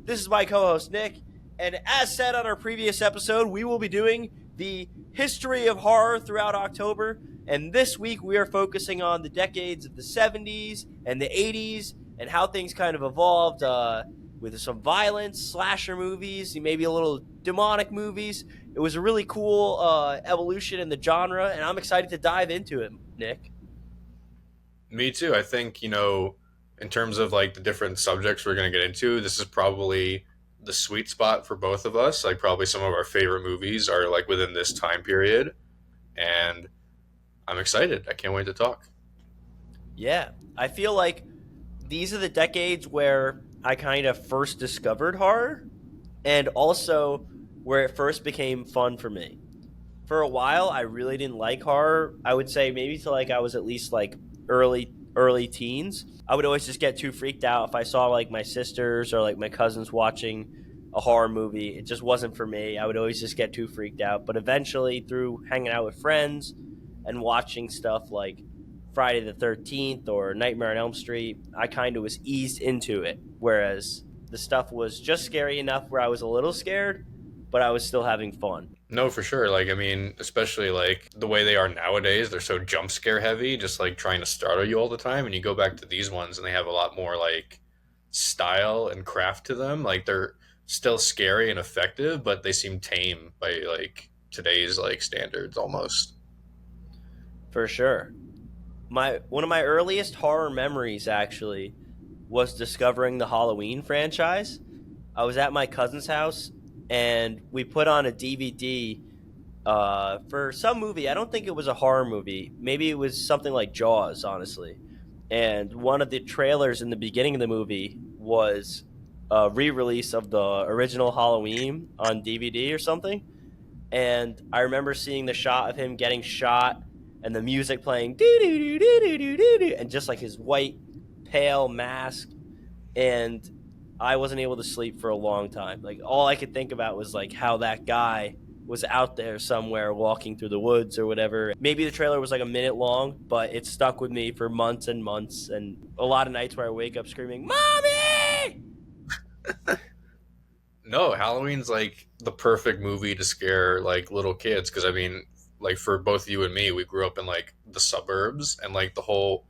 This is my co-host, Nick. And as said on our previous episode, we will be doing the history of horror throughout October. And this week we are focusing on the decades of the 70s and the 80s and how things kind of evolved with some violence, slasher movies, maybe a little demonic movies. It was a really cool evolution in the genre, and I'm excited to dive into it, Nick. Me too. I think, in terms of like the different subjects we're going to get into, this is probably the sweet spot for both of us. Like probably some of our favorite movies are like within this time period. And I'm excited. I can't wait to talk. Yeah, I feel like these are the decades where I kind of first discovered horror and also where it first became fun for me. For a while, I really didn't like horror. I would say maybe till like I was at least like early teens. I would always just get too freaked out if I saw like my sisters or like my cousins watching a horror movie. It just wasn't for me. I would always just get too freaked out. But eventually, through hanging out with friends and watching stuff like Friday the 13th or Nightmare on Elm Street, I kind of was eased into it. Whereas the stuff was just scary enough where I was a little scared, but I was still having fun. No, for sure. Like, I mean, especially like the way they are nowadays, they're so jump scare heavy, just like trying to startle you all the time. And you go back to these ones and they have a lot more like style and craft to them. Like they're still scary and effective, but they seem tame by like today's like standards almost. For sure. One of my earliest horror memories actually was discovering the Halloween franchise. I was at my cousin's house and we put on a DVD for some movie. I don't think it was a horror movie. Maybe it was something like Jaws, honestly. And one of the trailers in the beginning of the movie was a re-release of the original Halloween on DVD or something. And I remember seeing the shot of him getting shot and the music playing and just like his white pale mask, and I wasn't able to sleep for a long time. Like all I could think about was like how that guy was out there somewhere walking through the woods or whatever. Maybe the trailer was like a minute long, but it stuck with me for months and months, and a lot of nights where I wake up screaming, "Mommy!" No, Halloween's like the perfect movie to scare like little kids because I mean, like for both you and me, we grew up in like the suburbs, and like the whole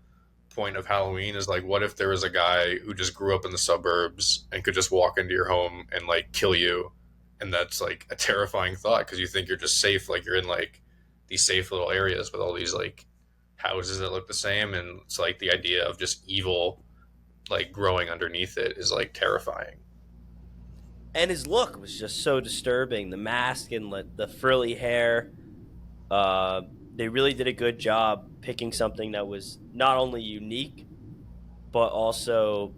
point of Halloween is like, what if there was a guy who just grew up in the suburbs and could just walk into your home and like kill you? And that's like a terrifying thought because you think you're just safe, like you're in like these safe little areas with all these like houses that look the same, and it's like the idea of just evil like growing underneath it is like terrifying. And his look was just so disturbing. The mask and the frilly hair. They really did a good job picking something that was not only unique, but also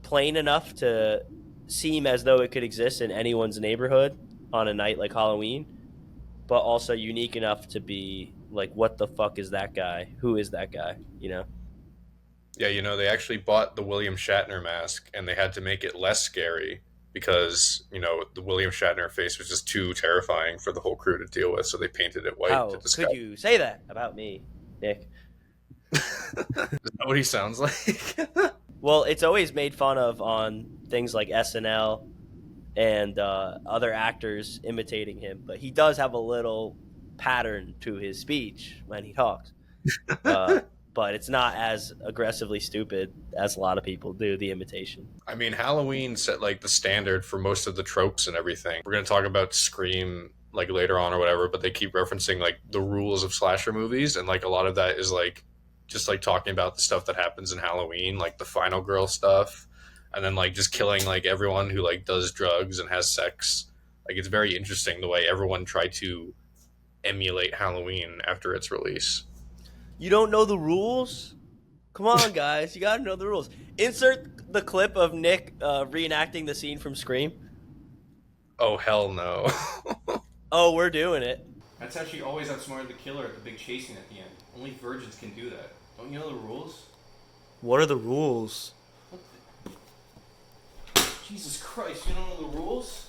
plain enough to seem as though it could exist in anyone's neighborhood on a night like Halloween, but also unique enough to be like, what the fuck is that guy? Who is that guy? You know? Yeah, they actually bought the William Shatner mask and they had to make it less scary because, the William Shatner face was just too terrifying for the whole crew to deal with, so they painted it white How to disguise. could you say that about me, Nick? Is that what he sounds like? Well, it's always made fun of on things like SNL and other actors imitating him, but he does have a little pattern to his speech when he talks. But it's not as aggressively stupid as a lot of people do the imitation. I mean, Halloween set like the standard for most of the tropes and everything. We're going to talk about Scream like later on or whatever, but they keep referencing like the rules of slasher movies, and like a lot of that is like just like talking about the stuff that happens in Halloween, like the final girl stuff, and then like just killing like everyone who like does drugs and has sex. Like it's very interesting the way everyone tried to emulate Halloween after its release. You don't know the rules? Come on, guys. You got to know the rules. Insert the clip of Nick reenacting the scene from Scream. Oh, hell no. Oh, we're doing it. That's how she always outsmarted the killer at the big chasing at the end. Only virgins can do that. Don't you know the rules? What are the rules? Jesus Christ, you don't know the rules?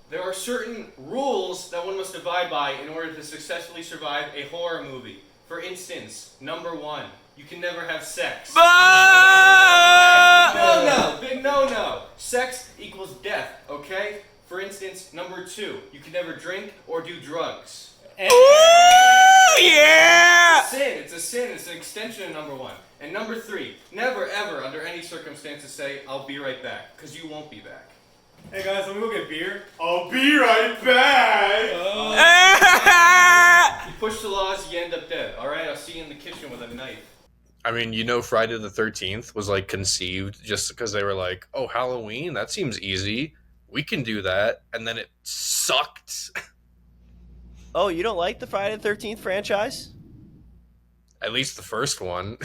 There are certain rules that one must abide by in order to successfully survive a horror movie. For instance, number 1, you can never have sex. No, big no. Sex equals death, okay? For instance, number 2, you can never drink or do drugs. Ooh, yeah! It's a sin. It's an extension of number 1. And number 3, never ever under any circumstances say, I'll be right back, because you won't be back. Hey guys, let me go get beer. I'll be right back. You push the laws, you end up dead. Alright, I'll see you in the kitchen with a knife. I mean, you know, Friday the 13th was like conceived just because they were like, oh, Halloween, that seems easy. We can do that. And then it sucked. Oh, you don't like the Friday the 13th franchise? At least the first one.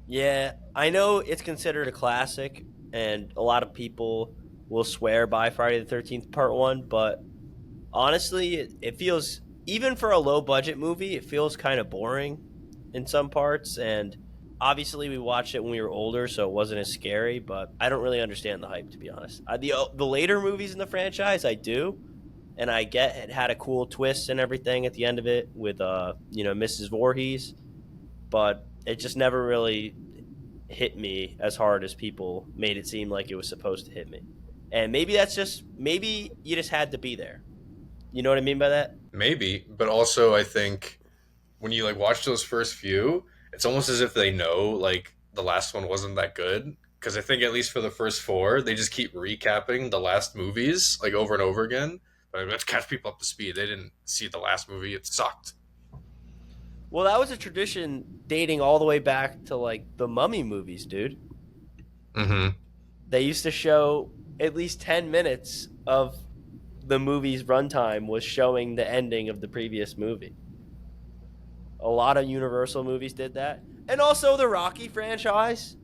Yeah, I know it's considered a classic, and a lot of people will swear by Friday the 13th Part 1, but honestly, it feels, even for a low-budget movie, it feels kind of boring in some parts, and obviously we watched it when we were older, so it wasn't as scary, but I don't really understand the hype, to be honest. The later movies in the franchise, I do, and I get it had a cool twist and everything at the end of it with, Mrs. Voorhees, but it just never really hit me as hard as people made it seem like it was supposed to hit me. And maybe you just had to be there. You know what I mean by that? Maybe. But also, I think when you like watch those first few, it's almost as if they know like the last one wasn't that good. Because I think at least for the first 4, they just keep recapping the last movies like over and over again. But let's catch people up to speed. They didn't see the last movie. It sucked. Well, that was a tradition dating all the way back to like the Mummy movies, dude. Mm-hmm. They used to show at least 10 minutes of the movie's runtime was showing the ending of the previous movie. A lot of Universal movies did that. And also the Rocky franchise.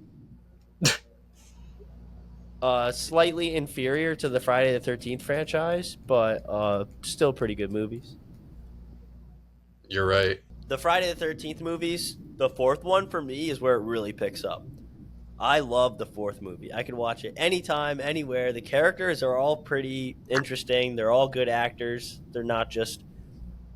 Slightly inferior to the Friday the 13th franchise, but still pretty good movies. You're right. The Friday the 13th movies, the 4th one for me is where it really picks up. I love the 4th movie. I can watch it anytime, anywhere. The characters are all pretty interesting. They're all good actors. They're not just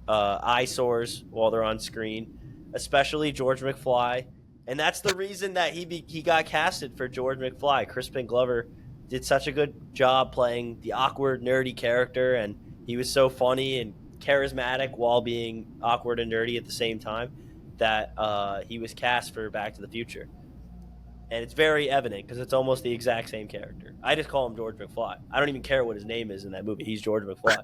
eyesores while they're on screen, especially George McFly. And that's the reason that he got casted for George McFly. Crispin Glover did such a good job playing the awkward, nerdy character, and he was so funny and charismatic while being awkward and nerdy at the same time that he was cast for Back to the Future. And it's very evident because it's almost the exact same character. I just call him George McFly. I don't even care what his name is in that movie. He's George McFly.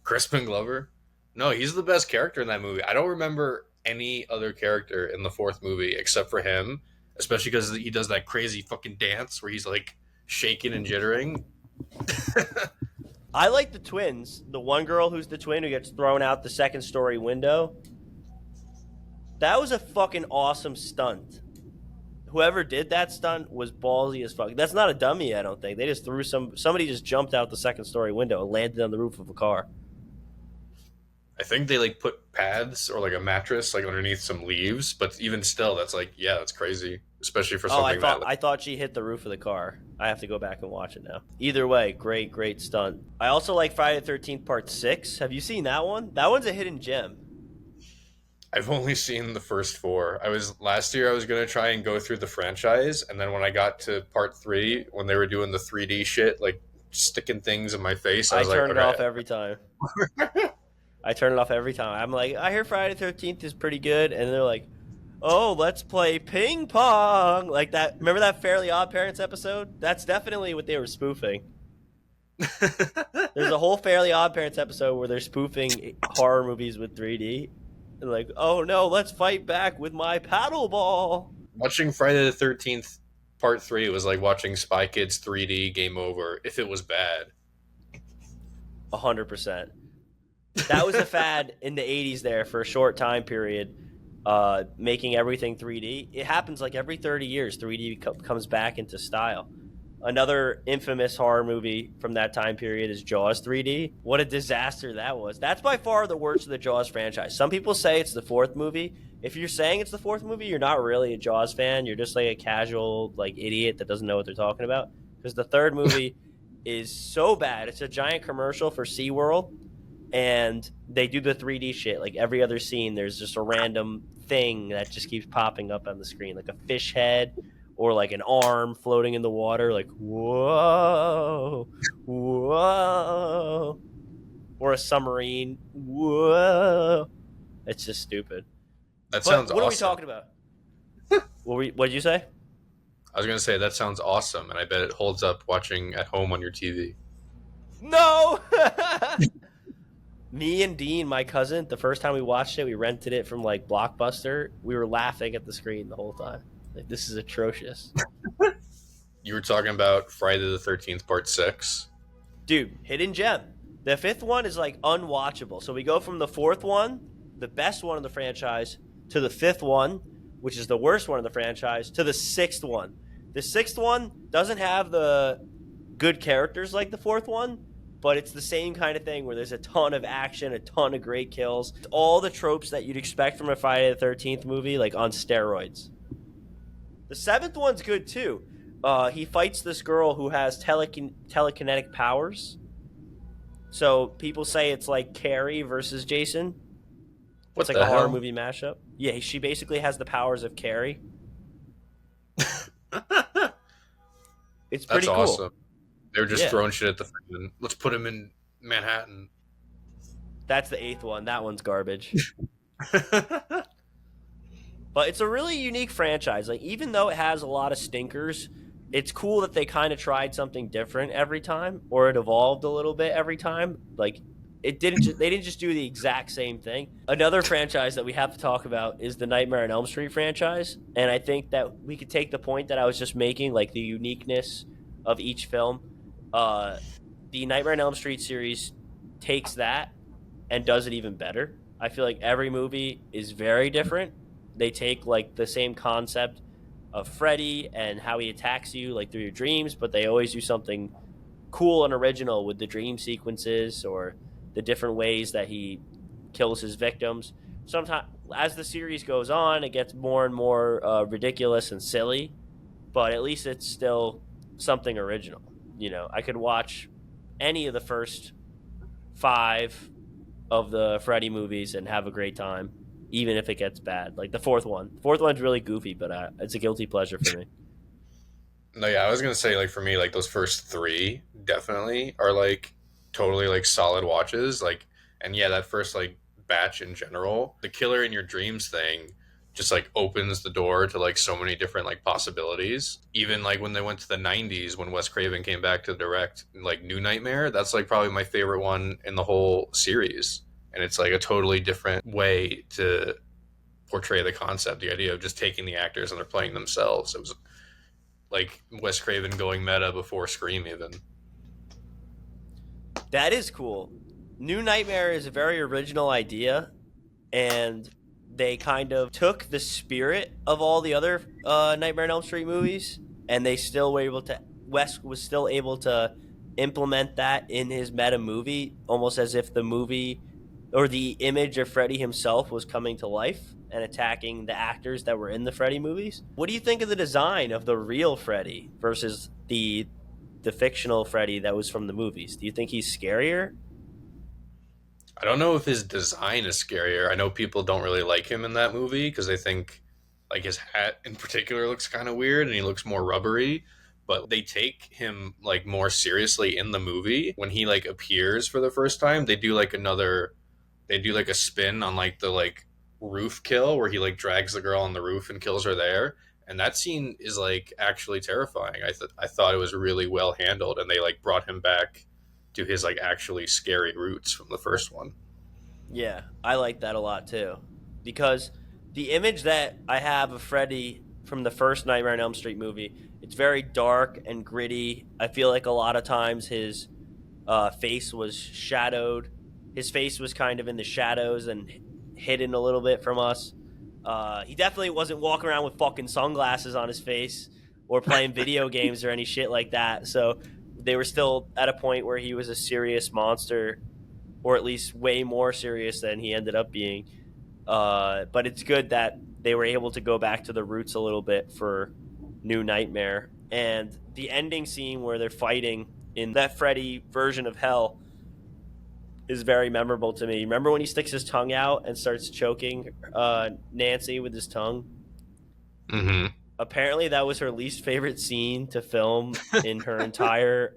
Crispin Glover? No, he's the best character in that movie. I don't remember any other character in the 4th movie except for him, especially because he does that crazy fucking dance where he's like shaking and jittering. I like the twins. The one girl who's the twin who gets thrown out the 2nd-story window. That was a fucking awesome stunt. Whoever did that stunt was ballsy as fuck. That's not a dummy, I don't think. They just threw somebody just jumped out the 2nd-story window and landed on the roof of a car. I think they like put pads or like a mattress like underneath some leaves, but even still, that's like, yeah, that's crazy, especially for something I thought she hit the roof of the car. I have to go back and watch it now. Either way, great stunt. I also like Friday the 13th Part 6. Have you seen that one? That one's a hidden gem. I've only seen the first 4. Last year I was gonna try and go through the franchise, and then when I got to Part 3, when they were doing the 3D shit, like sticking things in my face, I was turn like, it off every time. I turn it off every time. I'm like, I hear Friday the 13th is pretty good, and they're like, oh, let's play ping pong. Like that. Remember that Fairly Odd Parents episode? That's definitely what they were spoofing. There's a whole Fairly Odd Parents episode where they're spoofing horror movies with 3D. And like, oh no, let's fight back with my paddle ball. Watching Friday the 13th Part 3 was like watching Spy Kids 3D Game Over if it was bad. 100%. That was a fad in the 80s there for a short time period, making everything 3D. It happens like every 30 years, 3D comes back into style. Another infamous horror movie from that time period is Jaws 3D. What a disaster that was. That's by far the worst of the Jaws franchise. Some people say it's the 4th movie. If you're saying it's the 4th movie, you're not really a Jaws fan. You're just like a casual like idiot that doesn't know what they're talking about. Because the 3rd movie is so bad. It's a giant commercial for SeaWorld. And they do the 3D shit. Like every other scene, there's just a random thing that just keeps popping up on the screen. Like a fish head or like an arm floating in the water, like whoa, whoa, or a submarine, whoa. It's just stupid. That But sounds what are we awesome. talking about? What did you say? I was gonna say that sounds awesome, and I bet it holds up watching at home on your TV. No. Me and Dean, my cousin, the first time we watched it, we rented it from like Blockbuster. We were laughing at the screen the whole time. Like, this is atrocious. You were talking about Friday the 13th Part 6. Dude, hidden gem. The fifth one is like unwatchable. So we go from the fourth one, the best one in the franchise, to the fifth one, which is the worst one in the franchise, to the sixth one. The sixth one doesn't have the good characters like the fourth one, but it's the same kind of thing where there's a ton of action, a ton of great kills. It's all the tropes that you'd expect from a Friday the 13th movie, like on steroids. The seventh one's good too. He fights this girl who has telekinetic powers. So people say it's like Carrie versus Jason. What It's like the a horror hell? movie mashup. Yeah, she basically has the powers of Carrie. It's That's pretty cool. awesome. They were just Yeah. throwing shit at the fan. Let's put him in Manhattan. That's the eighth one. That one's garbage. But it's a really unique franchise. Like, even though it has a lot of stinkers, it's cool that they kind of tried something different every time, or it evolved a little bit every time. Like, they didn't just do the exact same thing. Another franchise that we have to talk about is the Nightmare on Elm Street franchise, and I think that we could take the point that I was just making, like the uniqueness of each film. The Nightmare on Elm Street series takes that and does it even better. I feel like every movie is very different. They take like the same concept of Freddy and how he attacks you like through your dreams, but they always do something cool and original with the dream sequences or the different ways that he kills his victims. Sometimes as the series goes on, it gets more and more ridiculous and silly, but at least it's still something original. You know, I could watch any of the first five of the Freddy movies and have a great time, even if it gets bad. Like the fourth one. The fourth one's really goofy, but it's a guilty pleasure for me. No, yeah, I was gonna say like for me, like those first three definitely are like totally like solid watches. Like, and yeah, that first like batch in general, the killer in your dreams thing just like opens the door to like so many different like possibilities. Even like when they went to the '90s when Wes Craven came back to direct like New Nightmare, that's like probably my favorite one in the whole series. And it's like a totally different way to portray the concept, the idea of just taking the actors and they're playing themselves. It was like Wes Craven going meta before Scream even. That is cool. New Nightmare is a very original idea, and they kind of took the spirit of all the other Nightmare on Elm Street movies, and they still were able to. Wes was still able to implement that in his meta movie, almost as if the movie or the image of Freddy himself was coming to life and attacking the actors that were in the Freddy movies. What do you think of the design of the real Freddy versus the fictional Freddy that was from the movies? Do you think he's scarier? I don't know if his design is scarier. I know people don't really like him in that movie because they think like his hat in particular looks kind of weird and he looks more rubbery. But they take him like more seriously in the movie when he like appears for the first time. They do like a spin on like the like roof kill where he like drags the girl on the roof and kills her there. And that scene is like actually terrifying. I thought it was really well handled, and they like brought him back to his like actually scary roots from the first one. Yeah, I like that a lot too. Because the image that I have of Freddy from the first Nightmare on Elm Street movie, it's very dark and gritty. I feel like a lot of times his face was shadowed. His face was kind of in the shadows and hidden a little bit from us. He definitely wasn't walking around with fucking sunglasses on his face or playing video games or any shit like that. So they were still at a point where he was a serious monster, or at least way more serious than he ended up being. But it's good that they were able to go back to the roots a little bit for New Nightmare. And the ending scene where they're fighting in that Freddy version of Hell is very memorable to me. Remember when he sticks his tongue out and starts choking Nancy with his tongue? Mm-hmm. Apparently, that was her least favorite scene to film in her entire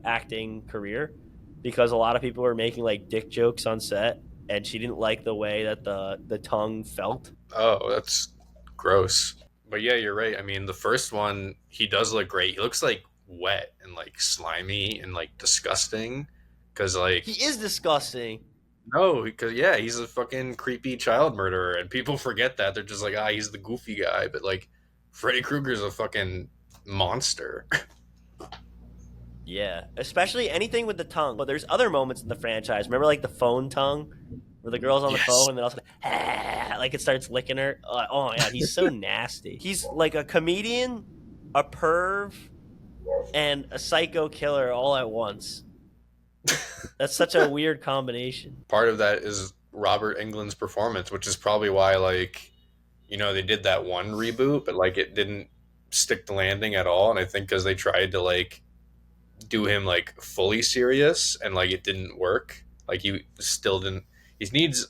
acting career because a lot of people were making like dick jokes on set, and she didn't like the way that the tongue felt. Oh, that's gross. But yeah, you're right. I mean, the first one, he does look great. He looks like wet and like slimy and like disgusting. Cause like, He is disgusting. no, because yeah, he's a fucking creepy child murderer, and people forget that. They're just like, ah, he's the goofy guy. But like, Freddy Krueger's a fucking monster. Yeah, especially anything with the tongue. But there's other moments in the franchise. Remember, like the phone tongue, where the girl's on the Yes. phone and then also like it starts licking her. Oh my god, he's so nasty. He's like a comedian, a perv, and a psycho killer all at once. That's such a weird combination. Part of that is Robert Englund's performance, which is probably why like, they did that one reboot, but like it didn't stick the landing at all. And I think because they tried to like do him like fully serious and like it didn't work. Like he still didn't. He needs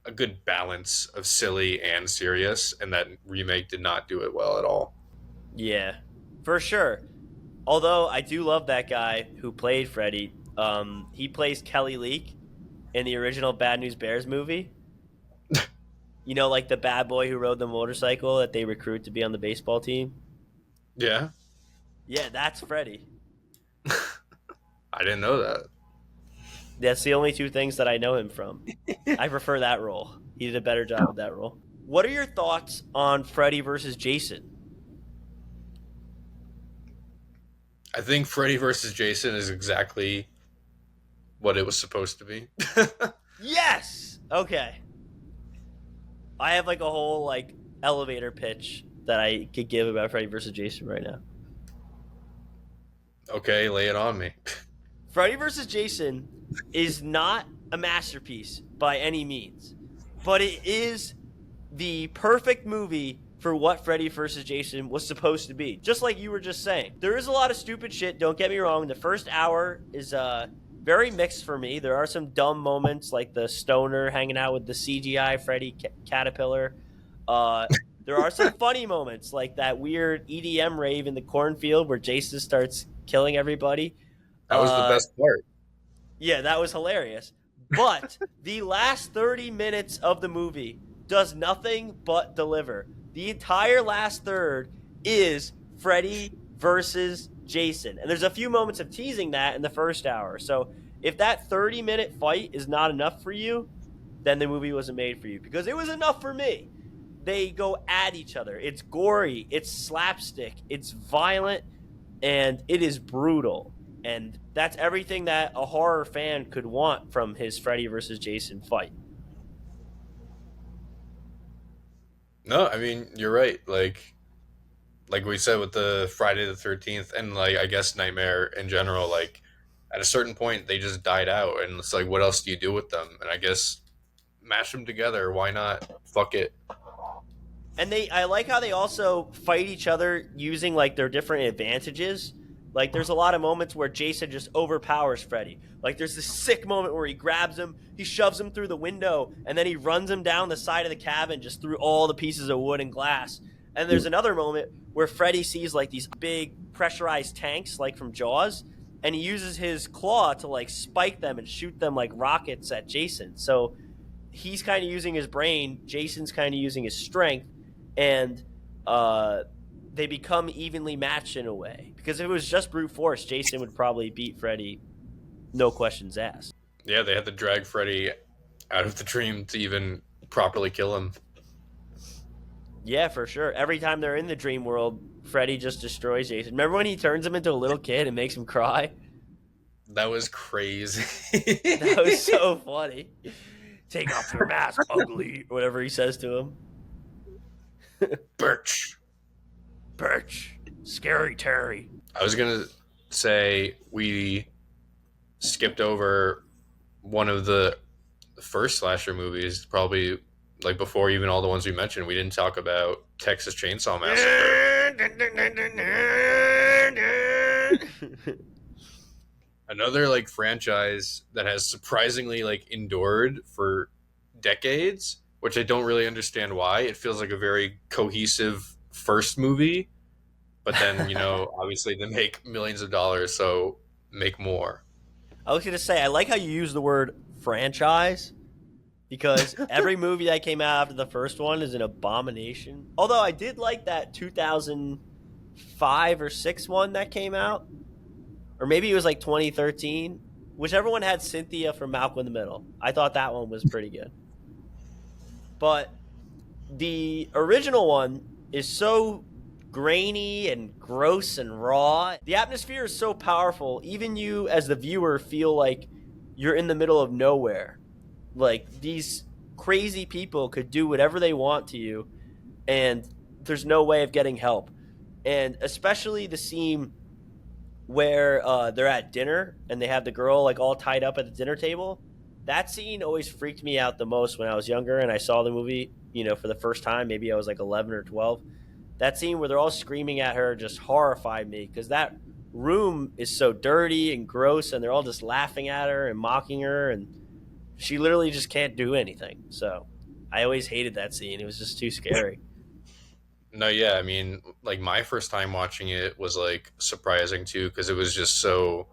a good balance of silly and serious, and that remake did not do it well at all. Yeah, for sure. Although I do love that guy who played Freddy. He plays Kelly Leak in the original Bad News Bears movie. Like the bad boy who rode the motorcycle that they recruit to be on the baseball team. Yeah, Yeah, that's Freddy. I didn't know that. That's the only two things that I know him from. I prefer that role. He did a better job with that role. What are your thoughts on Freddy versus Jason? I think Freddy versus Jason is exactly what it was supposed to be. Yes. Okay. I have like a whole like elevator pitch that I could give about Freddy versus Jason right now. Okay, lay it on me. Freddy vs. Jason is not a masterpiece by any means, but it is the perfect movie for what Freddy vs. Jason was supposed to be. Just like you were just saying. There is a lot of stupid shit, don't get me wrong. The first hour is very mixed for me. There are some dumb moments like the stoner hanging out with the CGI Freddy caterpillar. There are some funny moments like that weird EDM rave in the cornfield where Jason starts killing everybody. That was the best part. Yeah, that was hilarious. But the last 30 minutes of the movie does nothing but deliver. The entire last third is Freddy versus Jason. And there's a few moments of teasing that in the first hour. So if that 30-minute fight is not enough for you, then the movie wasn't made for you. Because it was enough for me. They go at each other. It's gory. It's slapstick. It's violent. And it is brutal. And that's everything that a horror fan could want from his Freddy versus Jason fight. No, I mean you're right. Like we said with the Friday the 13th and like I guess Nightmare in general, like at a certain point they just died out, and it's like what else do you do with them? And I guess mash them together. Why not? Fuck it. And I like how they also fight each other using like their different advantages. Like there's a lot of moments where Jason just overpowers Freddy. Like there's this sick moment where he grabs him, he shoves him through the window, and then he runs him down the side of the cabin just through all the pieces of wood and glass. And there's another moment where Freddy sees like these big pressurized tanks like from Jaws, and he uses his claw to like spike them and shoot them like rockets at Jason. So he's kind of using his brain, Jason's kind of using his strength, and they become evenly matched in a way. Because if it was just brute force, Jason would probably beat Freddy, no questions asked. Yeah, they had to drag Freddy out of the dream to even properly kill him. Yeah, for sure. Every time they're in the dream world, Freddy just destroys Jason. Remember when he turns him into a little kid and makes him cry? That was crazy. That was so funny. Take off your mask, ugly, whatever he says to him. Birch. Birch. Scary Terry. I was gonna say we skipped over one of the first slasher movies, probably like before even all the ones we mentioned. We didn't talk about Texas Chainsaw Massacre. Another like franchise that has surprisingly like endured for decades, which I don't really understand why. It feels like a very cohesive first movie, but then obviously they make millions of dollars, so make more. I was gonna say I like how you use the word franchise because every movie that came out after the first one is an abomination. Although I did like that 2005 or six one that came out, or maybe it was like 2013. Whichever one had Cynthia from Malcolm in the Middle. I thought that one was pretty good. But the original one is so grainy and gross and raw. The atmosphere is so powerful. Even you, as the viewer, feel like you're in the middle of nowhere. Like these crazy people could do whatever they want to you, and there's no way of getting help. And especially the scene where they're at dinner and they have the girl like all tied up at the dinner table. That scene always freaked me out the most when I was younger and I saw the movie, for the first time. Maybe I was like 11 or 12. That scene where they're all screaming at her just horrified me because that room is so dirty and gross and they're all just laughing at her and mocking her and she literally just can't do anything. So I always hated that scene. It was just too scary. No, yeah, I mean, like my first time watching it was like surprising too because it was just so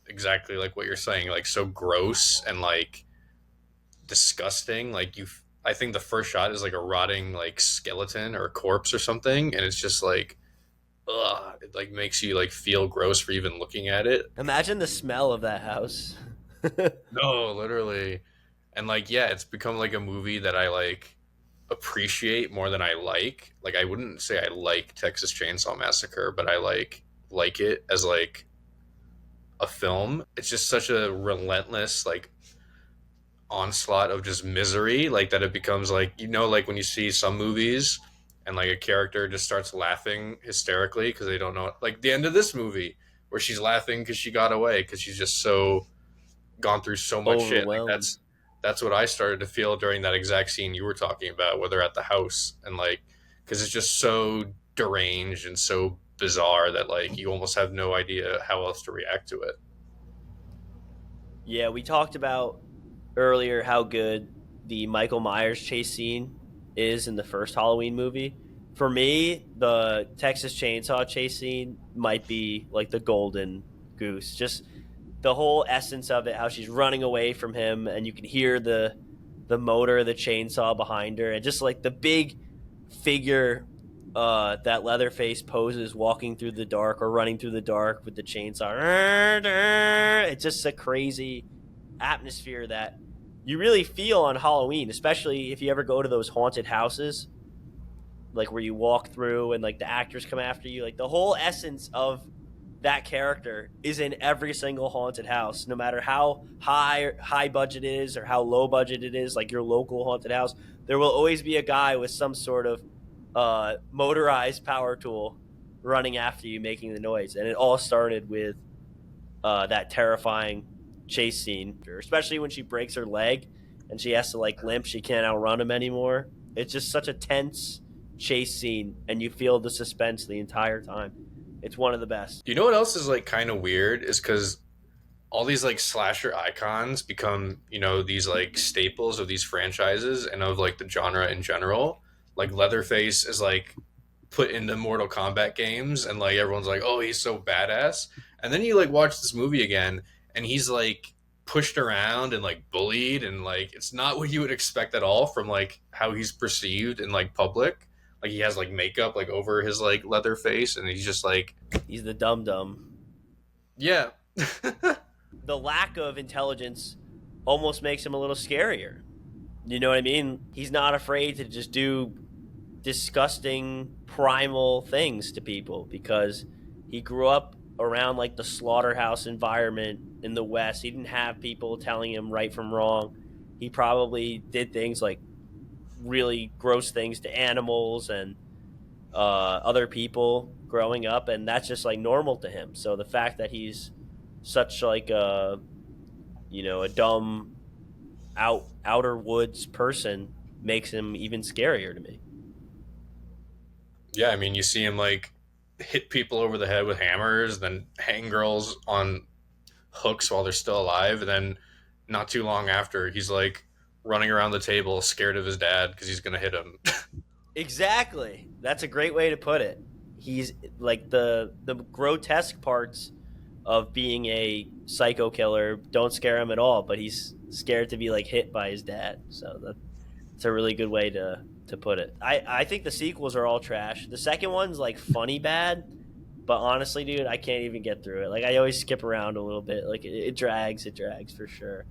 exactly like what you're saying, like so gross and like disgusting. Like I think the first shot is like a rotting like skeleton or a corpse or something, and it's just like, ugh, it like makes you like feel gross for even looking at it. Imagine the smell of that house. No, literally, and like yeah, it's become like a movie that I like appreciate more than I like. Like I wouldn't say I like Texas Chainsaw Massacre, but I like it as like a film. It's just such a relentless like onslaught of just misery, like that it becomes like like when you see some movies and like a character just starts laughing hysterically because they don't know, like the end of this movie where she's laughing because she got away because she's just so gone through so much shit. Like Overwhelmed. that's what I started to feel during that exact scene you were talking about, where they're at the house and like because it's just so deranged and so bizarre that like you almost have no idea how else to react to it. Yeah, we talked about earlier how good the Michael Myers chase scene is in the first Halloween movie. For me, the Texas Chainsaw chase scene might be like the golden goose. Just the whole essence of it, how she's running away from him and you can hear the motor, the chainsaw behind her, and just like the big figure that Leatherface poses walking through the dark or running through the dark with the chainsaw. It's just a crazy atmosphere that you really feel on Halloween, especially if you ever go to those haunted houses, like where you walk through and like the actors come after you. Like the whole essence of that character is in every single haunted house, no matter how high budget it is or how low budget it is. Like your local haunted house, there will always be a guy with some sort of motorized power tool running after you, making the noise. And it all started with that terrifying chase scene, especially when she breaks her leg and she has to like limp. She can't outrun him anymore. It's just such a tense chase scene, and you feel the suspense the entire time. It's one of the best. You know what else is like kind of weird is because all these like slasher icons become these like staples of these franchises and of like the genre in general. Like Leatherface is like put into Mortal Kombat games and like everyone's like, oh, he's so badass. And then you like watch this movie again and he's like pushed around and like bullied and like it's not what you would expect at all from like how he's perceived in like public. Like he has like makeup like over his like leather face and he's just like, He's the dum dum. yeah. The lack of intelligence almost makes him a little scarier. You know what I mean? He's not afraid to just do disgusting primal things to people because he grew up around like the slaughterhouse environment in the West. He didn't have people telling him right from wrong. He probably did things like really gross things to animals and other people growing up, and that's just like normal to him. So the fact that he's such like a dumb outer woods person makes him even scarier to me. Yeah, I mean, you see him like hit people over the head with hammers, then hang girls on hooks while they're still alive, and then not too long after, he's like running around the table scared of his dad because he's gonna hit him. Exactly. That's a great way to put it. he's like the grotesque parts of being a psycho killer don't scare him at all, but he's scared to be like hit by his dad. So that's a really good way to put it. I think the sequels are all trash. The second one's like funny bad, but honestly, dude, I can't even get through it. Like I always skip around a little bit. Like it drags for sure.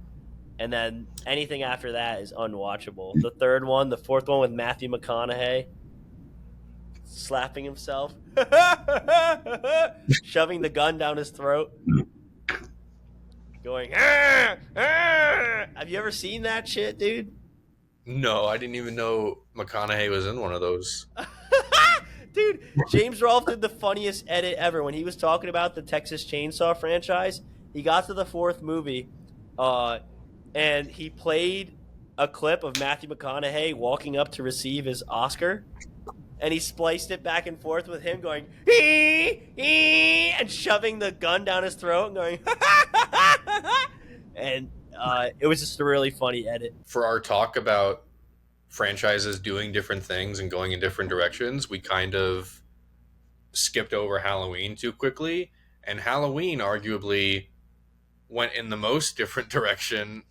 And then anything after that is unwatchable. The third one, the fourth one with Matthew McConaughey slapping himself, shoving the gun down his throat, going. Ah, ah. Have you ever seen that shit, dude? No, I didn't even know McConaughey was in one of those. Dude, James Rolfe did the funniest edit ever when he was talking about the Texas Chainsaw franchise. He got to the fourth movie, and he played a clip of Matthew McConaughey walking up to receive his Oscar, and he spliced it back and forth with him going hee, and shoving the gun down his throat and going and it was just a really funny edit. For our talk about franchises doing different things and going in different directions, we kind of skipped over Halloween too quickly. And Halloween arguably went in the most different direction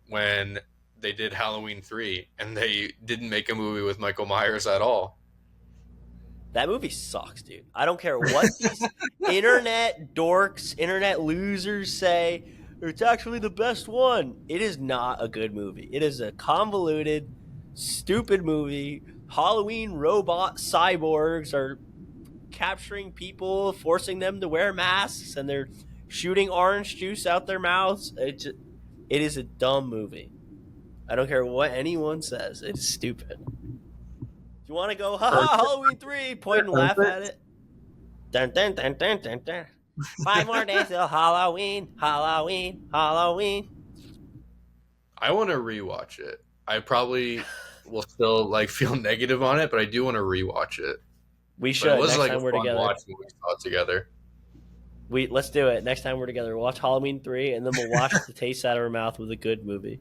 when they did Halloween 3 and they didn't make a movie with Michael Myers at all. That movie sucks, dude. I don't care what these internet dorks, internet losers say. It's actually the best one. It is not a good movie. It is a convoluted, stupid movie. Halloween robot cyborgs are capturing people, forcing them to wear masks, and they're shooting orange juice out their mouths. It is a dumb movie. I don't care what anyone says. It's stupid. You want to go, ha, Halloween 3, point and laugh at it? Dun, dun, dun, dun, dun, dun. 5 more days till Halloween, Halloween, Halloween. I want to rewatch it. I probably will still like feel negative on it, but I do want to rewatch it. We But should it was next like time a we're fun together. watch when we saw it together. Let's do it next time we're together. We'll watch Halloween 3, and then we'll watch The Taste Out of Our Mouth with a good movie.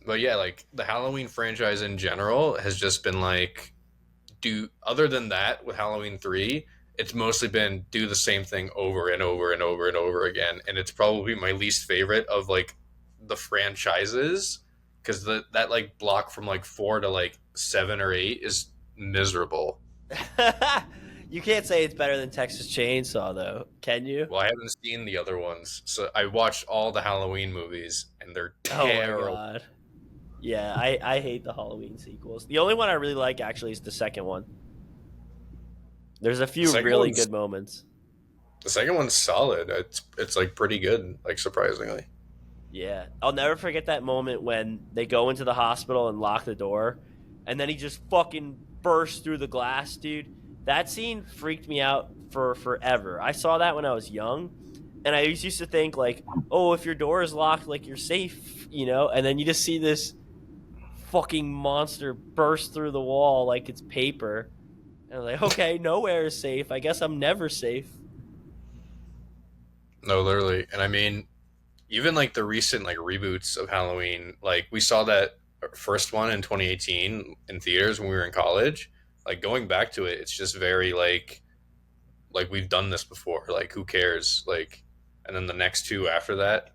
But yeah, like the Halloween franchise in general has just been like, other than that with Halloween 3, it's mostly been do the same thing over and over and over and over again. And it's probably my least favorite of like the franchises because that like block from like 4 to like 7 or 8 is miserable. You can't say it's better than Texas Chainsaw, though, can you? Well, I haven't seen the other ones, so I watched all the Halloween movies, and they're Oh my terrible. god. Yeah, I hate the Halloween sequels. The only one I really like actually is the second one. There's a few Second really one's- good moments. The second one's solid. It's like pretty good, like surprisingly. Yeah, I'll never forget that moment when they go into the hospital and lock the door, and then he just fucking bursts through the glass, dude. That scene freaked me out for forever. I saw that when I was young, and I used to think like, oh, if your door is locked, like you're safe, you know. And then you just see this fucking monster burst through the wall like it's paper, and I'm like, okay, nowhere is safe. I guess I'm never safe. No, literally. And I mean, even like the recent like reboots of Halloween, like we saw that first one in 2018 in theaters when we were in college. Like going back to it, it's just very like we've done this before. Like who cares? Like, and then the next two after that.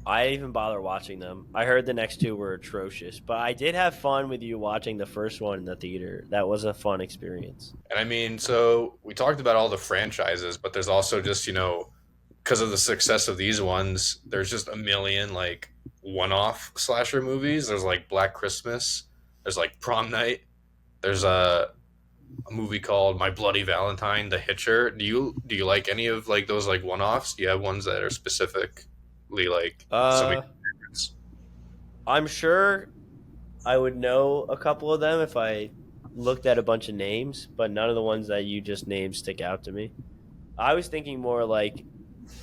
I didn't even bother watching them. I heard the next two were atrocious, but I did have fun with you watching the first one in the theater. That was a fun experience. And I mean, so we talked about all the franchises, but there's also just, because of the success of these ones, there's just a million like one-off slasher movies. There's like Black Christmas. There's like Prom Night. There's a movie called My Bloody Valentine, The Hitcher. Do you like any of like those like one-offs? Do you have ones that are specifically like some of your favorites? I'm sure I would know a couple of them if I looked at a bunch of names, but none of the ones that you just named stick out to me. I was thinking more like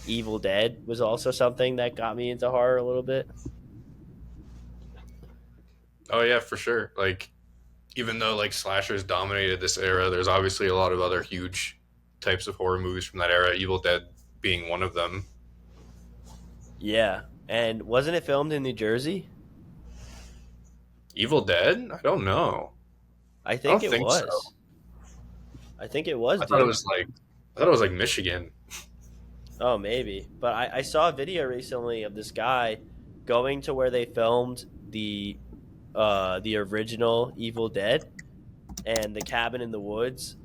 Evil Dead was also something that got me into horror a little bit. Oh yeah, for sure. Like even though like slashers dominated this era, there's obviously a lot of other huge types of horror movies from that era, Evil Dead being one of them. Yeah, and wasn't it filmed in New Jersey? Evil Dead? I don't know. I I think don't it think so. was. I think it was, I thought it dude. was like I thought it was like Michigan. Oh, maybe. But I saw a video recently of this guy going to where they filmed the original Evil Dead and the cabin in the woods.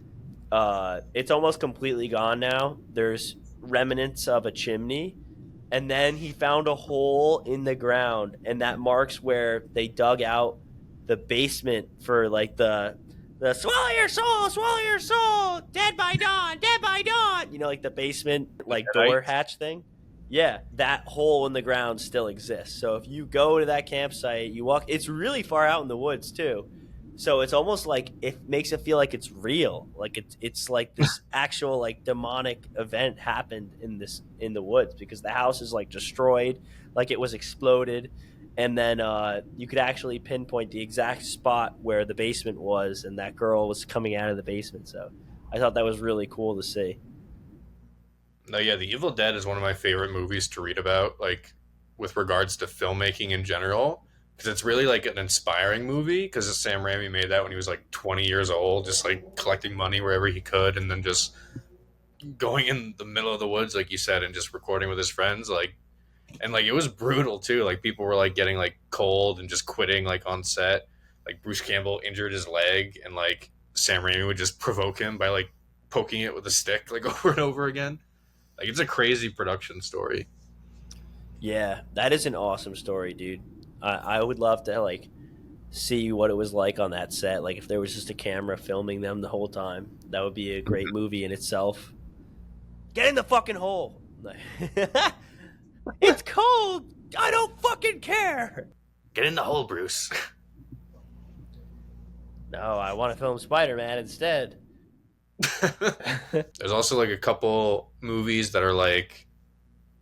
It's almost completely gone now. There's remnants of a chimney, and then he found a hole in the ground, and that marks where they dug out the basement for like the swallow your soul, dead by dawn. You know, like the basement The like door Deadites. hatch thing. Yeah, that hole in the ground still exists. So if you go to that campsite, you walk. It's really far out in the woods too. So it's almost like it makes it feel like it's real, like it's like this actual like demonic event happened in the woods because the house is like destroyed, like it was exploded, and then you could actually pinpoint the exact spot where the basement was, and that girl was coming out of the basement. So I thought that was really cool to see. No, yeah, The Evil Dead is one of my favorite movies to read about, like with regards to filmmaking in general, because it's really like an inspiring movie. Because Sam Raimi made that when he was like 20 years old, just like collecting money wherever he could, and then just going in the middle of the woods, like you said, and just recording with his friends, like and like it was brutal too. Like people were like getting like cold and just quitting like on set. Like Bruce Campbell injured his leg, and like Sam Raimi would just provoke him by like poking it with a stick like over and over again. Like it's a crazy production story. Yeah, that is an awesome story, dude. I would love to like see what it was like on that set. Like if there was just a camera filming them the whole time, that would be a great movie in itself. Get in the fucking hole. It's cold. I don't fucking care. Get in the hole, Bruce. No, I want to film Spider Man instead. There's also like a couple movies that are like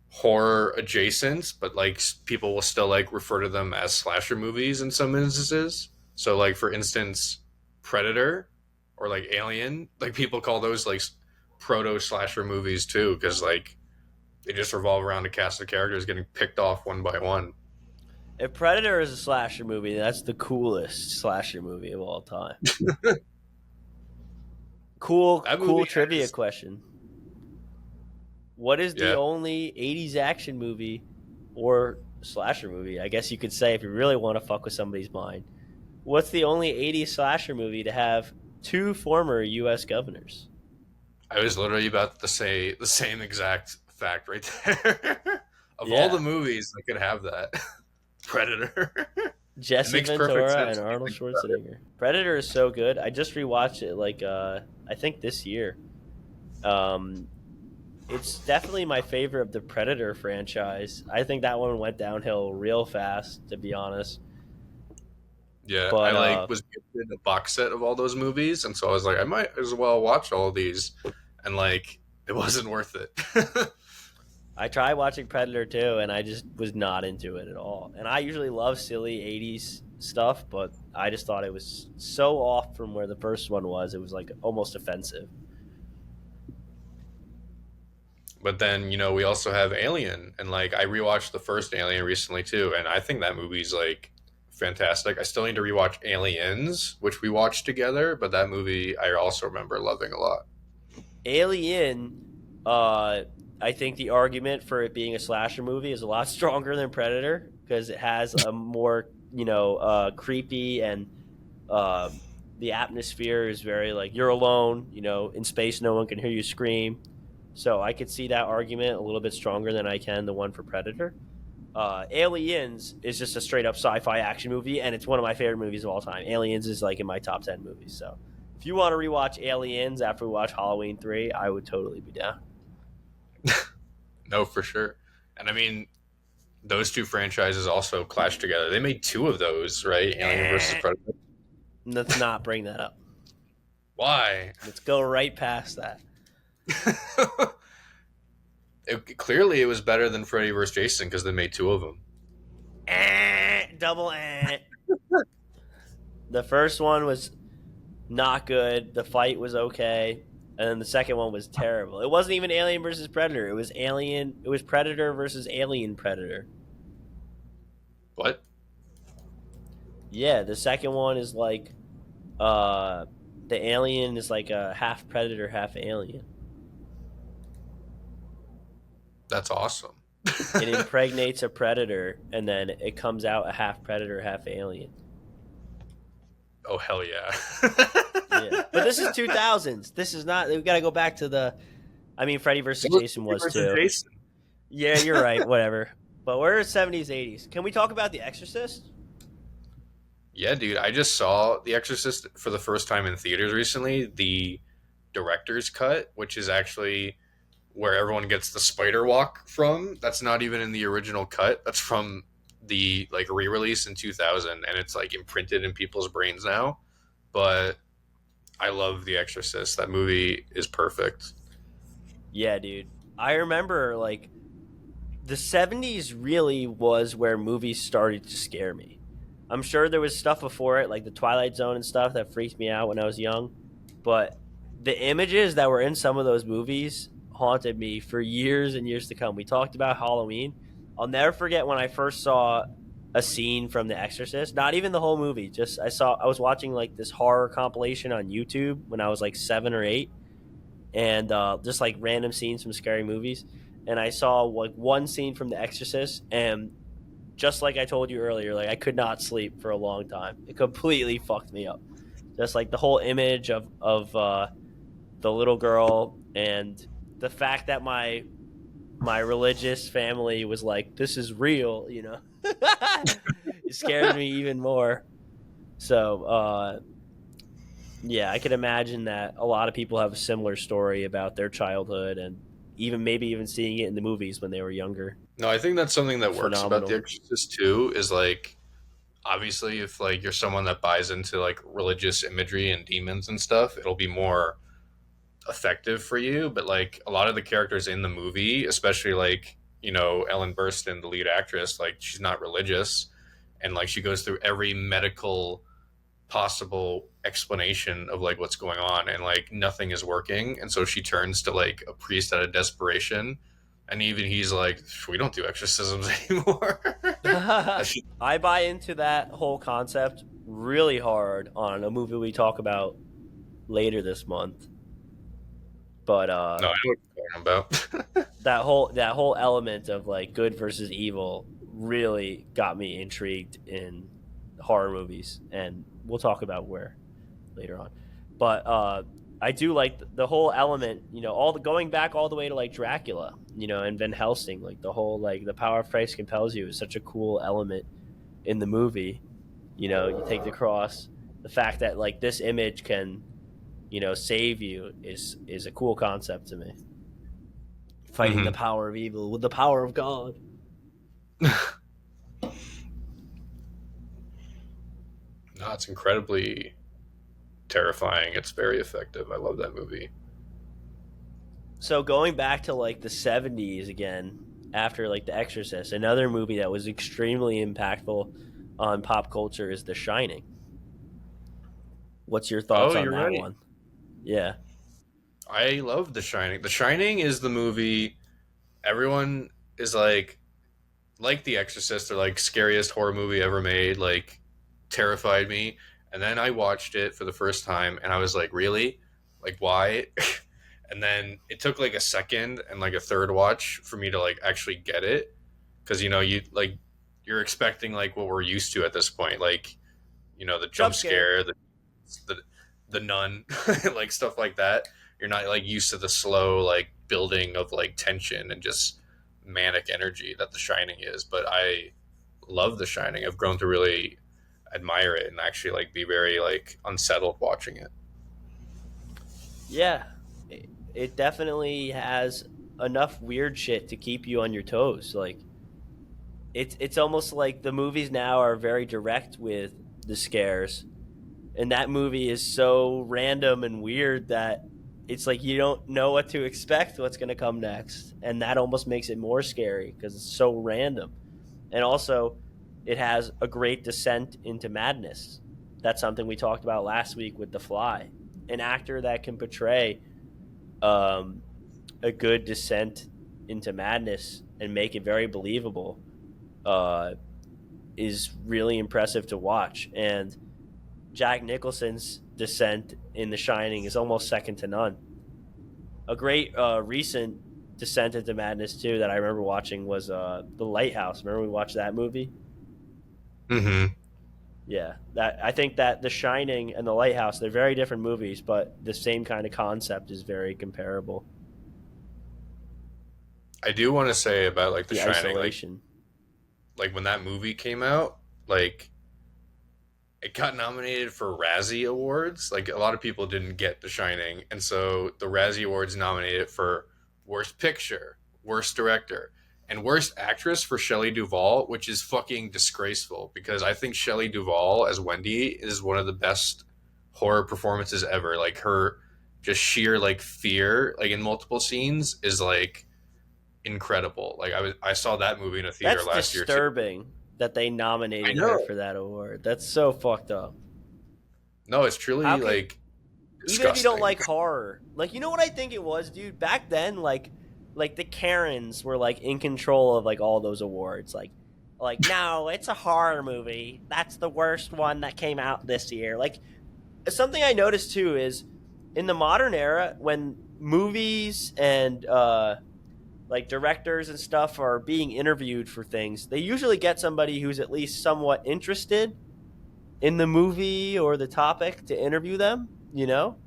horror adjacent, but like people will still like refer to them as slasher movies in some instances. So like for instance, Predator or like Alien, like people call those like proto slasher movies too, because like they just revolve around a cast of characters getting picked off one by one. If Predator is a slasher movie, that's the coolest slasher movie of all time. That Cool movie trivia has question. What is the yeah. only 80s action movie or slasher movie? I guess you could say if you really want to fuck with somebody's mind. What's the only 80s slasher movie to have two former U.S. governors? I was literally about to say the same exact fact right there. Of all Yeah. the movies that could have that, Predator. It Jesse makes perfect Ventura sense and if you Arnold think about it. Schwarzenegger. Predator is so good. I just rewatched it like I think this year. Um, it's definitely my favorite of the Predator franchise. I think that one went downhill real fast, to be honest. Yeah, I But like was gifted a box set of all those movies, and so I was like, I might as well watch all of these, and like it wasn't worth it. I tried watching Predator too, and I just was not into it at all. And I usually love silly '80s stuff, but I just thought it was so off from where the first one was. It was like almost offensive. But then we also have Alien, and like I rewatched the first Alien recently too, and I think that movie's like fantastic. I still need to rewatch Aliens, which we watched together, but that movie I also remember loving a lot. Alien, uh, I think the argument for it being a slasher movie is a lot stronger than Predator because it has a more creepy and uh, the atmosphere is very like you're alone, in space, no one can hear you scream. So I could see that argument a little bit stronger than I can the one for Predator. Aliens is just a straight up sci-fi action movie, and it's one of my favorite movies of all time. Aliens is like in my top 10 movies. So if you want to rewatch Aliens after we watch Halloween 3, I would totally be down. No, for sure. And I mean, those two franchises also clash together. They made two of those, right? Alien versus Predator. Let's not bring that up. Why? Let's go right past that. Clearly, it was better than Freddy vs. Jason because they made two of them. Double. The first one was not good. The fight was okay, and then the second one was terrible. It wasn't even Alien versus Predator. It was Alien. It was Predator versus Alien Predator. What? Yeah, the second one is like uh, the alien is like a half predator, half alien. That's awesome. It impregnates a predator, and then it comes out a half predator, half alien. Oh hell yeah. Yeah, but this is 2000s. This is not. We got to go back to the. I mean, Freddy versus That was Jason Freddy was versus too. Jason. Yeah, you're right. Whatever. But we're 70s, 80s. Can we talk about The Exorcist? Yeah, dude. I just saw The Exorcist for the first time in theaters recently. The director's cut, which is actually where everyone gets the spider walk from. That's not even in the original cut. That's from the like re-release in 2000, and it's like imprinted in people's brains now. But I love The Exorcist. That movie is perfect. Yeah, dude. I remember like the 70s really was where movies started to scare me. I'm sure there was stuff before it, like the Twilight Zone and stuff, that freaked me out when I was young. But the images that were in some of those movies haunted me for years and years to come. We talked about Halloween. I'll never forget when I first saw a scene from The Exorcist. Not even the whole movie. Just I was watching like this horror compilation on YouTube when I was like 7 or 8, and just like random scenes from scary movies. And I saw like one scene from The Exorcist, and just like I told you earlier, like I could not sleep for a long time. It completely fucked me up. Just like the whole image of the little girl, and the fact that my religious family was like, "This is real," it scared me even more. So yeah, I could imagine that a lot of people have a similar story about their childhood, and even maybe even seeing it in the movies when they were younger. No, I think that's something that works about The Phenomenal. Exorcist too. Is like obviously if like you're someone that buys into like religious imagery and demons and stuff, it'll be more effective for you. But like a lot of the characters in the movie, especially like Ellen Burstyn, the lead actress, like she's not religious, and like she goes through every medical possible explanation of like what's going on, and like nothing is working, and so she turns to like a priest out of desperation, and even he's like, we don't do exorcisms anymore. She, I buy into that whole concept really hard on a movie we talk about later this month. But no, I know what you're talking about. that whole element of like good versus evil really got me intrigued in horror movies, and we'll talk about where later on. But I do like the whole element, all the going back all the way to like Dracula, and Van Helsing, like the whole like the power of Christ compels you is such a cool element in the movie. You take the cross, the fact that like this image can, save you is a cool concept to me. Fighting the Hmm. power of evil with the power of God. No, it's incredibly terrifying. It's very effective. I love that movie. So going back to like the 70s again, after like The Exorcist, another movie that was extremely impactful on pop culture is The Shining. What's your Oh, thoughts on you're that right. one? Yeah. I love The Shining. The Shining is the movie everyone is like The Exorcist, or like scariest horror movie ever made, like terrified me. And then I watched it for the first time and I was like, really? Like why? And then it took like a second and like a third watch for me to like actually get it, because you like you're expecting like what we're used to at this point, like the jump Jump scare. scare, the the nun, like stuff like that. You're not like used to the slow like building of like tension and just manic energy that The Shining is. But I love The Shining. I've grown to really admire it and actually like be very like unsettled watching it. Yeah. It definitely has enough weird shit to keep you on your toes. Like it's almost like the movies now are very direct with the scares, and that movie is so random and weird that it's like you don't know what to expect, what's going to come next, and that almost makes it more scary because it's so random. And also it has a great descent into madness. That's something we talked about last week with The Fly. An actor that can portray um, a good descent into madness and make it very believable is really impressive to watch. And Jack Nicholson's descent in The Shining is almost second to none. A great recent descent into madness too that I remember watching was The Lighthouse. Remember we watched that movie? Mm-hmm. Yeah, that I think that The Shining and The Lighthouse, they're very different movies, but the same kind of concept is very comparable. I do want to say about like The The Shining, isolation. like when that movie came out, like it got nominated for Razzie Awards. Like a lot of people didn't get The Shining, and so the Razzie Awards nominated it for Worst Picture, Worst Director, and Worst Actress for Shelley Duvall, which is fucking disgraceful because I think Shelley Duvall as Wendy is one of the best horror performances ever. Like her just sheer like fear, like in multiple scenes, is like incredible. Like I saw that movie in a theater That's last year too. disturbing that they I nominated her know. for that award. That's so fucked up. No, it's How truly can like even if you don't disgusting. like horror, like you know what I think it was, dude? Back then, like the Karens were like in control of like all those awards. Like no, it's a horror movie. That's the worst one that came out this year. Like something I noticed too is in the modern era when movies and like directors and stuff are being interviewed for things, they usually get somebody who's at least somewhat interested in the movie or the topic to interview them, you know?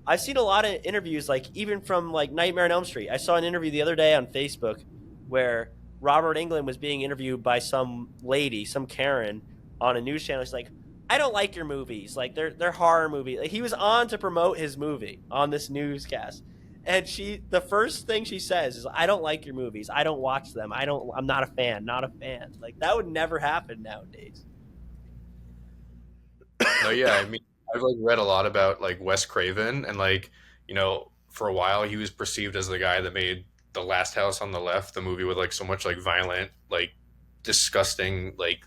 I've seen a lot of interviews, like even from like Nightmare on Elm Street. I saw an interview the other day on Facebook where Robert Englund was being interviewed by some lady, some Karen, on a news channel. She's like, "I don't like your movies. Like they're horror movies." Like, he was on to promote his movie on this newscast, and the first thing she says is, "I don't like your movies. I don't watch them. I'm not a fan. Not a fan." Like that would never happen nowadays. No, yeah, I mean, I've like read a lot about like Wes Craven, and like for a while he was perceived as the guy that made The Last House on the Left, the movie with like so much like violent, like disgusting, like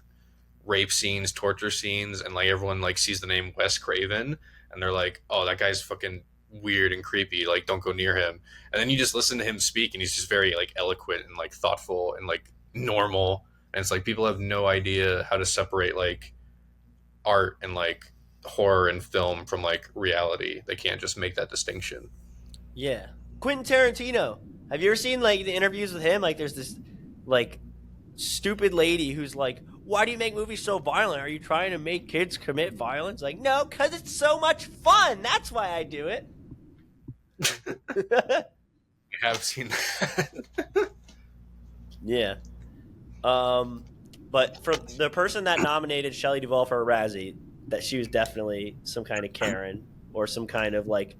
rape scenes, torture scenes, and like everyone like sees the name Wes Craven, and they're like, oh, that guy's fucking weird and creepy. Like, don't go near him. And then you just listen to him speak, and he's just very like eloquent and like thoughtful and like normal. And it's like people have no idea how to separate like art and like horror and film from like reality. They can't just make that distinction. Yeah. Quentin Tarantino. Have you ever seen like the interviews with him? Like there's this like stupid lady who's like, "Why do you make movies so violent? Are you trying to make kids commit violence?" Like, "No, cuz it's so much fun. That's why I do it." I have seen that. Yeah. But for the person that nominated Shelley Duvall for a Razzie, that she was definitely some kind of Karen or some kind of like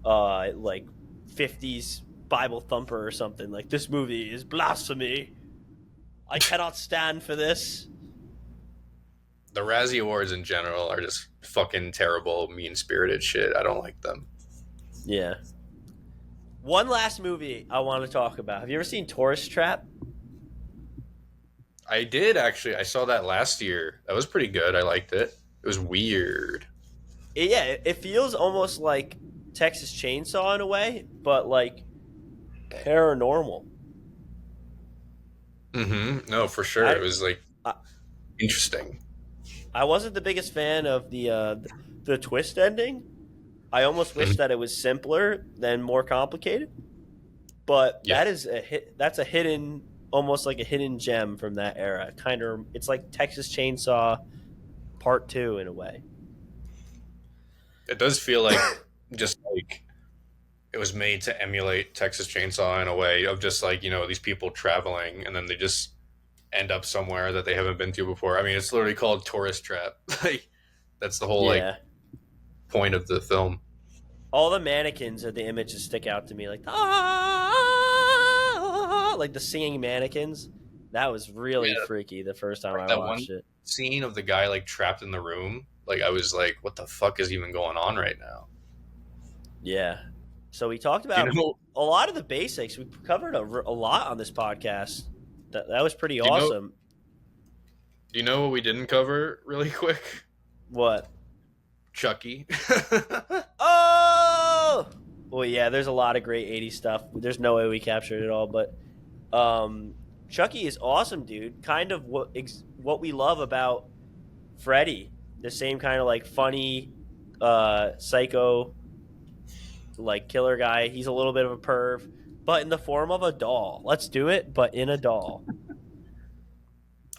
50s Bible thumper or something. Like, "This movie is blasphemy. I cannot stand for this." The Razzie Awards in general are just fucking terrible, mean spirited shit. I don't like them. Yeah. One last movie I want to talk about. Have you ever seen Tourist Trap? I did actually. I saw that last year. That was pretty good. I liked it. It was weird. It feels almost like Texas Chainsaw in a way, but like paranormal. Mm-hmm. No, for sure. I It was like I, interesting. I wasn't the biggest fan of the twist ending. I almost wish Mhm. that it was simpler than more complicated. But Yeah, that's a hidden, almost like a hidden gem from that era. Kind of, it's like Texas Chainsaw Part 2 in a way. it does feel like just like it was made to emulate Texas Chainsaw in a way of just like these people traveling and then they just end up somewhere that they haven't been to before. I mean, it's literally called Tourist Trap. Like that's the whole like Yeah. point of the film. All the mannequins are the images stick out to me, like the singing mannequins. That was really Yeah, freaky the first time like I that one watched it. scene of the guy like trapped in the room. Like I was like, what the fuck is even going on right now? Yeah. So we talked Do you about know? a lot of the basics. We covered a lot on this podcast. That was pretty Do you know? awesome. Do you know what we didn't cover really quick? What? Chucky. Oh! Well, yeah, there's a lot of great 80s stuff. There's no way we captured it all, but Chucky is awesome, dude. Kind of what we love about Freddy. The same kind of like funny, psycho like killer guy. He's a little bit of a perv, but in the form of a doll. Let's do it, but in a doll.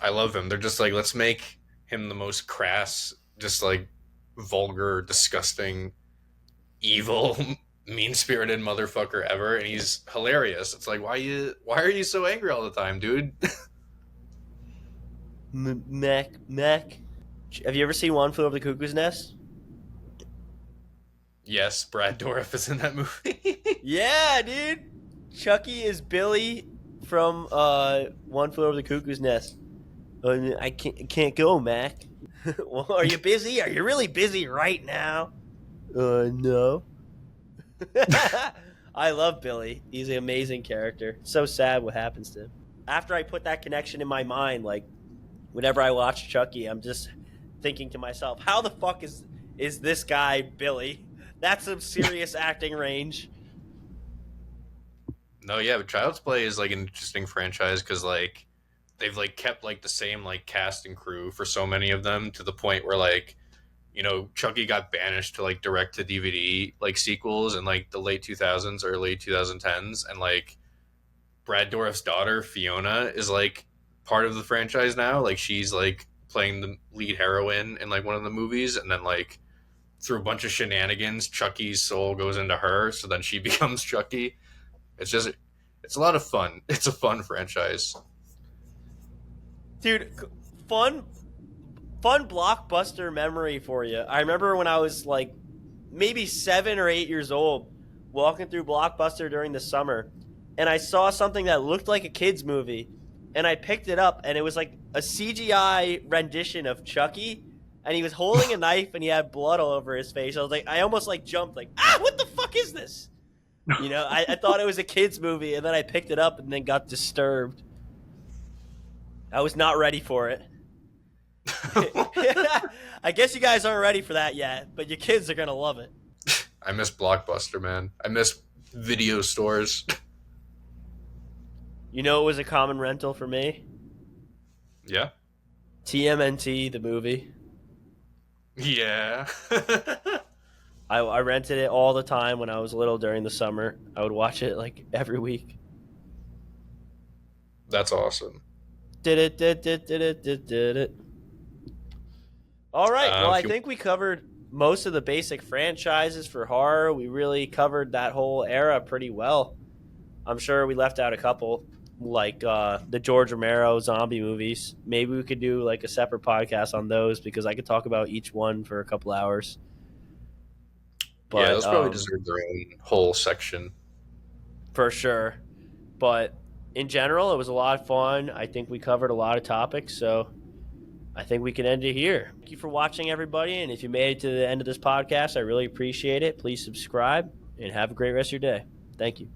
I love him. They're just like, let's make him the most crass, just like vulgar, disgusting, evil, mean-spirited motherfucker ever, and he's hilarious. It's like, why are you so angry all the time, dude? Mech. Have you ever seen One Flew Over the Cuckoo's Nest? Yes, Brad Dourif is in that movie. Yeah, dude. Chucky is Billy from One Flew Over the Cuckoo's Nest. I can't go, Mac. Well, are you busy? Are you really busy right now? No. I love Billy. He's an amazing character. So sad what happens to him. After I put that connection in my mind, like whenever I watch Chucky, I'm just thinking to myself, how the fuck is this guy Billy? That's some serious acting range. No, yeah, but Child's Play is like an interesting franchise because like they've like kept like the same like cast and crew for so many of them to the point where like, you know, Chucky got banished to like direct to DVD like sequels in like the late 2000s, early 2010s, and like Brad Dourif's daughter Fiona is like part of the franchise now. Like she's like playing the lead heroine in like one of the movies, and then like through a bunch of shenanigans, Chucky's soul goes into her, so then she becomes Chucky. It's a lot of fun. It's a fun franchise. Dude, fun blockbuster memory for you. I remember when I was like maybe 7 or 8 years old, walking through Blockbuster during the summer, and I saw something that looked like a kid's movie, and I picked it up, and it was like a CGI rendition of Chucky, and he was holding a knife, and he had blood all over his face. I was like, I almost like jumped, like, what the fuck is this? You know, I thought it was a kid's movie, and then I picked it up and then got disturbed. I was not ready for it. I guess you guys aren't ready for that yet, but your kids are going to love it. I miss Blockbuster, man. I miss video stores. You know it was a common rental for me? Yeah. TMNT, the movie. Yeah. I rented it all the time when I was little during the summer. I would watch it like every week. That's awesome. Did it. All right. Well, I if you- think we covered most of the basic franchises for horror. We really covered that whole era pretty well. I'm sure we left out a couple, like the George Romero zombie movies. Maybe we could do like a separate podcast on those because I could talk about each one for a couple hours. But, yeah, those probably deserve their own whole section. For sure. But in general, it was a lot of fun. I think we covered a lot of topics, so I think we can end it here. Thank you for watching, everybody, and if you made it to the end of this podcast, I really appreciate it. Please subscribe, and have a great rest of your day. Thank you.